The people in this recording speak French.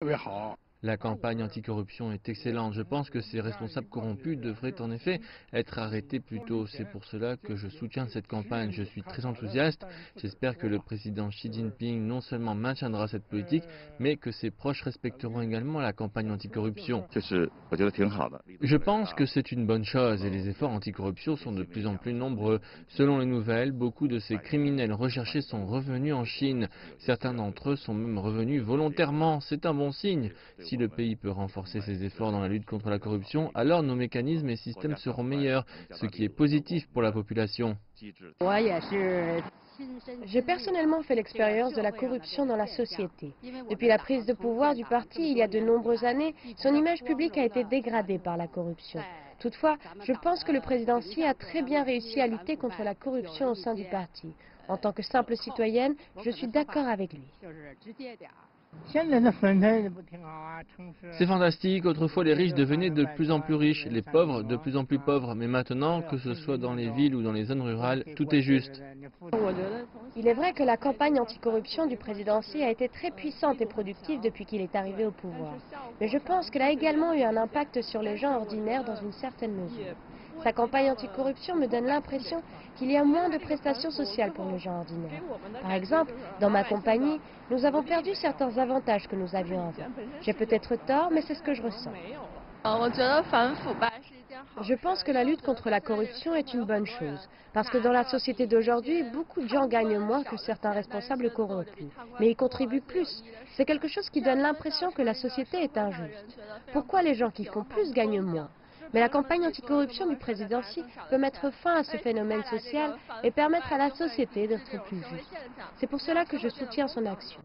别好。La campagne anticorruption est excellente. Je pense que ces responsables corrompus devraient en effet être arrêtés plus tôt. C'est pour cela que je soutiens cette campagne. Je suis très enthousiaste. J'espère que le président Xi Jinping non seulement maintiendra cette politique, mais que ses proches respecteront également la campagne anticorruption. Je pense que c'est une bonne chose et les efforts anticorruption sont de plus en plus nombreux. Selon les nouvelles, beaucoup de ces criminels recherchés sont revenus en Chine. Certains d'entre eux sont même revenus volontairement. C'est un bon signe. Si le pays peut renforcer ses efforts dans la lutte contre la corruption, alors nos mécanismes et systèmes seront meilleurs, ce qui est positif pour la population. J'ai personnellement fait l'expérience de la corruption dans la société. Depuis la prise de pouvoir du parti il y a de nombreuses années, son image publique a été dégradée par la corruption. Toutefois, je pense que le président Xi a très bien réussi à lutter contre la corruption au sein du parti. En tant que simple citoyenne, je suis d'accord avec lui. C'est fantastique, autrefois les riches devenaient de plus en plus riches, les pauvres de plus en plus pauvres, mais maintenant, que ce soit dans les villes ou dans les zones rurales, tout est juste. Il est vrai que la campagne anticorruption du président Xi a été très puissante et productive depuis qu'il est arrivé au pouvoir. Mais je pense qu'elle a également eu un impact sur les gens ordinaires dans une certaine mesure. Sa campagne anticorruption me donne l'impression qu'il y a moins de prestations sociales pour les gens ordinaires. Par exemple, dans ma compagnie, nous avons perdu certains avantages que nous avions avant. J'ai peut-être tort, mais c'est ce que je ressens. Je pense que la lutte contre la corruption est une bonne chose, parce que dans la société d'aujourd'hui, beaucoup de gens gagnent moins que certains responsables corrompus, mais ils contribuent plus. C'est quelque chose qui donne l'impression que la société est injuste. Pourquoi les gens qui font plus gagnent moins ? Mais la campagne anticorruption du président Xi peut mettre fin à ce phénomène social et permettre à la société d'être plus juste. C'est pour cela que je soutiens son action.